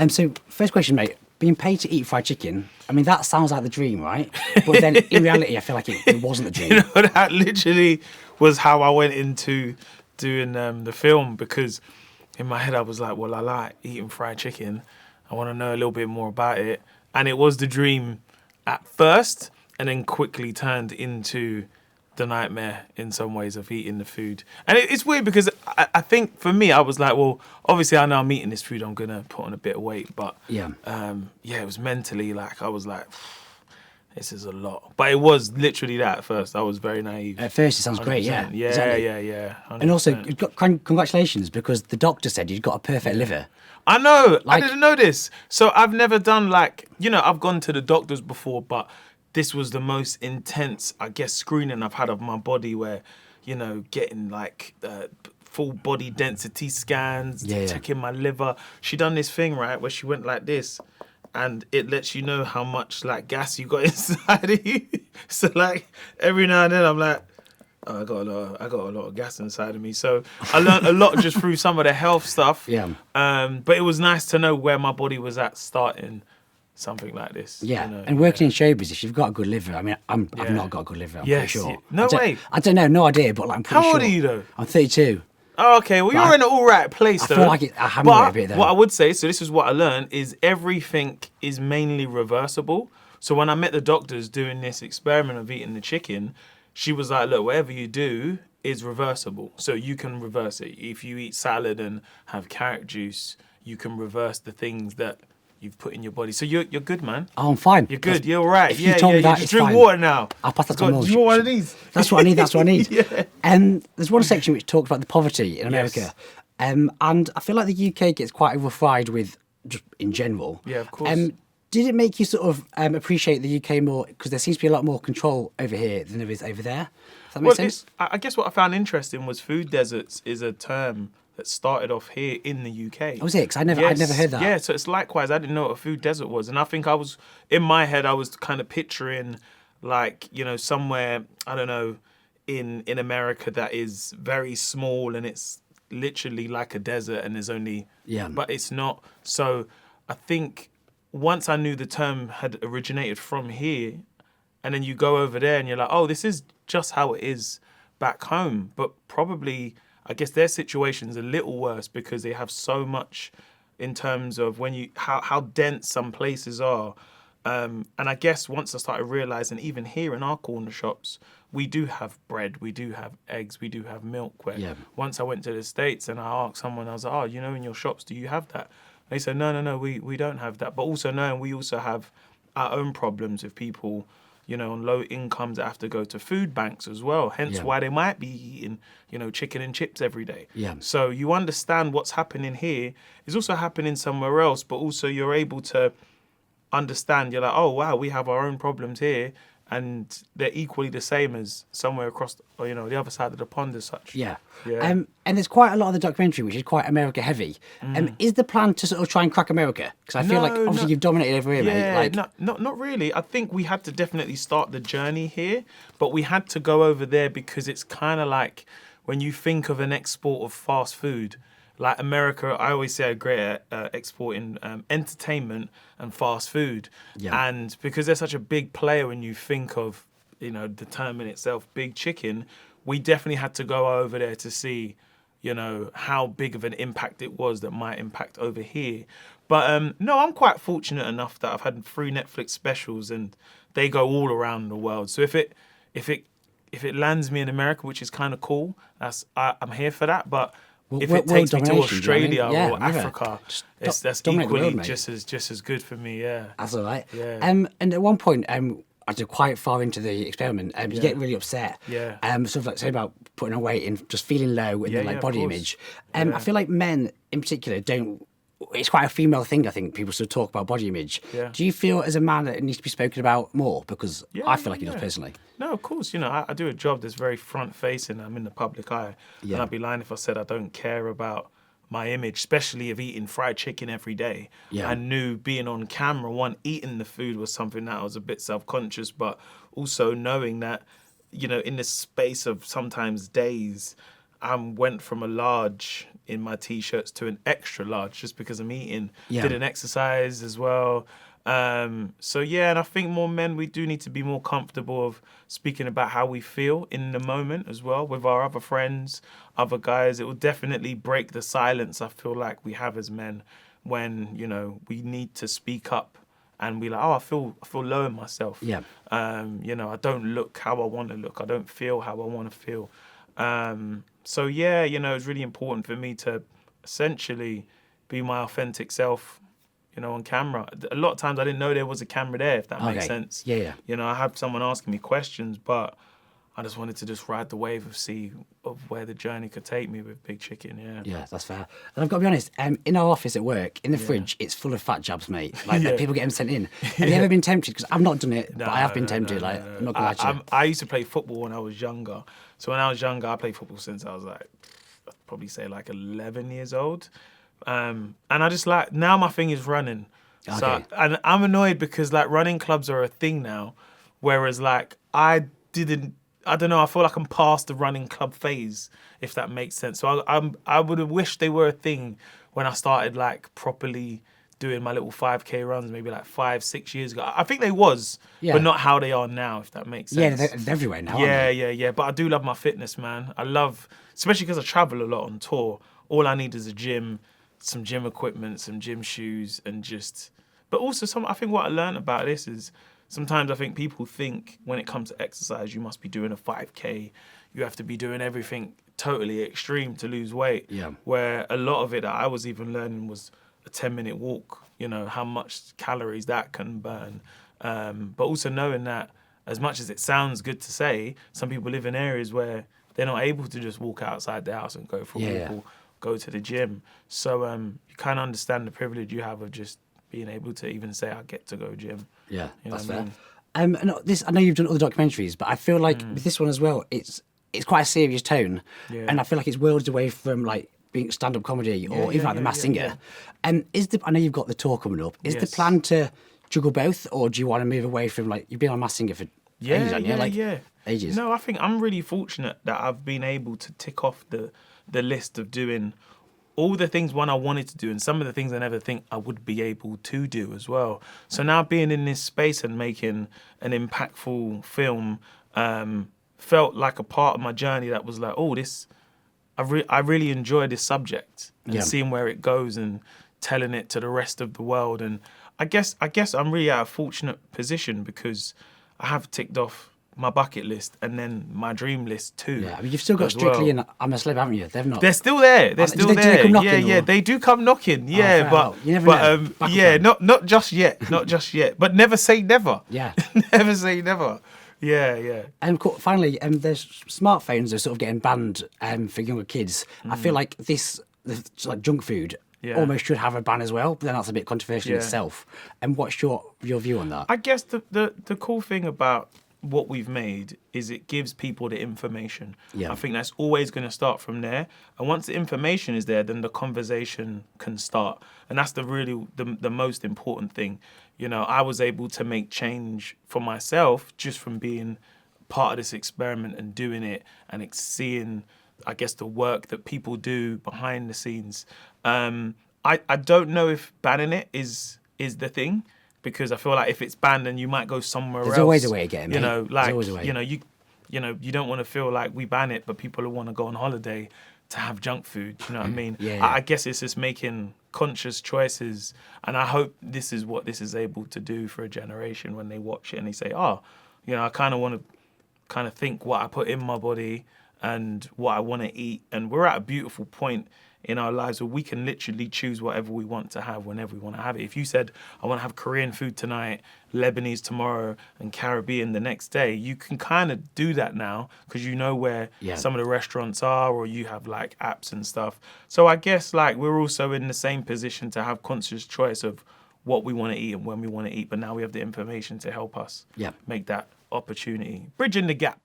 So first question, mate. Being paid to eat fried chicken, I mean, that sounds like the dream, right? But then in reality, I feel like it wasn't the dream. You know, that literally was how I went into doing the film, because in my head I was like, well, I like eating fried chicken. I want to know a little bit more about it. And it was the dream at first, and then quickly turned into the nightmare in some ways of eating the food. And it's weird because I think for me, I was like, well, obviously I know I'm eating this food, I'm going to put on a bit of weight. But it was mentally like, I was like, this is a lot. But it was literally that at first. I was very naive. At first it sounds great, yeah. Yeah, exactly. yeah. 100%. And also, congratulations, because the doctor said you'd got a perfect liver. I know, I didn't know this. So I've never done I've gone to the doctors before, but this was the most intense, I guess, screening I've had of my body, where, getting full body density scans, checking my liver. She done this thing, right, where she went like this, and it lets you know how much gas you got inside of you. So every now and then I'm like, oh, I got a lot of gas inside of me. So I learned a lot just through some of the health stuff. Yeah. But it was nice to know where my body was at starting something like this. Yeah, and working in showbiz, if you've got a good liver, I mean, I've not got a good liver, I'm pretty sure. No way. I don't know, no idea, but I'm pretty sure. How old are you though? I'm 32. Oh, okay, well, you're in an all right place though. I feel like I haven't got a bit though. What I would say, so this is what I learned, is everything is mainly reversible. So when I met the doctors doing this experiment of eating the chicken, she was like, look, whatever you do is reversible. So you can reverse it. If you eat salad and have carrot juice, you can reverse the things that you've put in your body. So you're good, man. Oh, I'm fine. You're good. You're all right. If you told me that, you it's drink fine. water now. I'll pass that to Mum. Do you want one of these? That's what I need. That's what I need. Yeah. There's one section which talks about the poverty in America. Yes. And I feel like the UK gets quite a rough ride with, just in general. Yeah, of course. Did it make you sort of appreciate the UK more? Because there seems to be a lot more control over here than there is over there. Does that make sense? I guess what I found interesting was food deserts is a term that started off here in the UK. Oh, was it? Because I'd never heard that. Yeah, so it's likewise. I didn't know what a food desert was. And I think in my head, I was kind of picturing somewhere, I don't know, in America that is very small and it's literally like a desert and there's only... Yeah. But it's not. So I think once I knew the term had originated from here, and then you go over there and you're like, oh, this is just how it is back home. But probably, I guess their situation's a little worse because they have so much in terms of how dense some places are. And I guess once I started realizing, even here in our corner shops, we do have bread, we do have eggs, we do have milk. Where once I went to the States and I asked someone, I was like, oh, in your shops, do you have that? They said, no, we don't have that. But also knowing we also have our own problems with people, on low incomes that have to go to food banks as well. Hence why they might be eating, chicken and chips every day. Yeah. So you understand what's happening here is also happening somewhere else, but also you're able to understand. You're like, oh, wow, we have our own problems here. And they're equally the same as somewhere across, the other side of the pond as such. Yeah. And there's quite a lot of the documentary which is quite America heavy. Is the plan to sort of try and crack America? Because I feel like obviously you've dominated over here, mate. Not really. I think we had to definitely start the journey here, but we had to go over there because it's kind of like when you think of an export of fast food, like America, I always say are great at exporting entertainment and fast food. Yeah. And because they're such a big player when you think of, the term in itself, big chicken, we definitely had to go over there to see, how big of an impact it was that might impact over here. But no, I'm quite fortunate enough that I've had 3 Netflix specials and they go all around the world. So if it lands me in America, which is kind of cool, I'm here for that. But if it takes me to Australia or Africa, that's equally just as good for me. Yeah, that's all right. Yeah. And at one point, I did quite far into the experiment, you get really upset. Yeah. Sort of like say about putting on weight and just feeling low and then body image. Yeah. I feel like men in particular don't. It's quite a female thing, I think, people still talk about body image. Yeah. Do you feel as a man that it needs to be spoken about more? Because I feel like it does personally. No, of course. I do a job that's very front-facing. I'm in the public eye. Yeah. And I'd be lying if I said I don't care about my image, especially of eating fried chicken every day. Yeah. I knew being on camera, eating the food was something that I was a bit self-conscious, but also knowing that, in the space of sometimes days, I went from a large in my t-shirts to an extra large just because I'm eating. Yeah. Did an exercise as well. So yeah, and I think more men, we do need to be more comfortable of speaking about how we feel in the moment as well with our other friends, other guys. It will definitely break the silence I feel like we have as men when, you know, we need to speak up and be like, oh, I feel low in myself. Yeah. You know, I don't look how I want to look. I don't feel how I want to feel. So yeah, you know, it's really important for me to essentially be my authentic self, you know, on camera. A lot of times I didn't know there was a camera there, if that makes sense. Yeah, yeah. You know, I had someone asking me questions, but I just wanted to just ride the wave of where the journey could take me with Big Chicken. Yeah. Yeah, that's fair. And I've got to be honest, in our office at work, in the fridge, it's full of fat jabs, mate. Like, people get them sent in. Have you ever been tempted? Because I've not done it, but I have been tempted. I'm not going to lie to you. I used to play football when I was younger. So when I was younger, I played football since I was like, I'd probably say like 11 years old. And I just like, now my thing is running. Okay. So, and I'm annoyed because like running clubs are a thing now, whereas like I don't know, I feel like I'm past the running club phase, if that makes sense. So I would have wished they were a thing when I started like properly doing my little 5K runs, maybe like 5-6 years ago. I think they was, but not how they are now, if that makes sense. Yeah, they're everywhere now. Yeah. But I do love my fitness, man. I love, especially because I travel a lot on tour. All I need is a gym, some gym equipment, some gym shoes, and just. But also, I think what I learned about this is sometimes I think people think when it comes to exercise, you must be doing a 5K. You have to be doing everything totally extreme to lose weight. Yeah. Where a lot of it that I was even learning was a 10-minute walk, you know, how much calories that can burn. But also knowing that as much as it sounds good to say, some people live in areas where they're not able to just walk outside the house and go for a walk or go to the gym. So you kind of understand the privilege you have of just being able to even say, I get to go gym. Yeah, you know that's what I fair. mean? And this, I know you've done other documentaries, but I feel like with this one as well, it's quite a serious tone. Yeah. And I feel like it's worlds away from like being stand-up comedy or even like The Masked Singer. And I know you've got the tour coming up. Is the plan to juggle both, or do you want to move away from like, you've been on Masked Singer for ages, haven't you? Ages. No, I think I'm really fortunate that I've been able to tick off the list of doing all the things I wanted to do and some of the things I never think I would be able to do as well. So now being in this space and making an impactful film felt like a part of my journey that was like, oh, I really enjoy this subject and seeing where it goes and telling it to the rest of the world. And I guess I'm really at a fortunate position because I have ticked off my bucket list and then my dream list too. Yeah, I mean, you've still got Strictly and I'm a Celeb, haven't you? They've not. They're still there. They're still there. Do they come knocking, Yeah, they do come knocking. Yeah, not just yet. Not just yet. But never say never. Yeah. Never say never. Yeah. And finally, there's smartphones are sort of getting banned for younger kids. I feel like this, like junk food, almost should have a ban as well. But then that's a bit controversial in itself. And what's your view on that? I guess the cool thing about what we've made is it gives people the information. I think that's always going to start from there. And once the information is there, then the conversation can start. And that's the most important thing. You know, I was able to make change for myself just from being part of this experiment and doing it and seeing, I guess, the work that people do behind the scenes. I don't know if banning it is the thing. Because I feel like if it's banned, then you might go somewhere else. There's always a way of getting it. You know, like, There's always a way. You don't want to feel like we ban it, but people who want to go on holiday to have junk food. You know what I mean? I guess it's just making conscious choices, and I hope this is what this is able to do for a generation when they watch it and they say, oh, you know, I kind of want to kind of think what I put in my body and what I want to eat. And we're at a beautiful point in our lives where we can literally choose whatever we want to have whenever we want to have it. If you said, I want to have Korean food tonight, Lebanese tomorrow, and Caribbean the next day, you can kind of do that now because you know where some of the restaurants are, or you have like apps and stuff. So I guess like we're also in the same position to have conscious choice of what we want to eat and when we want to eat, but now we have the information to help us make that opportunity. Bridging the gap.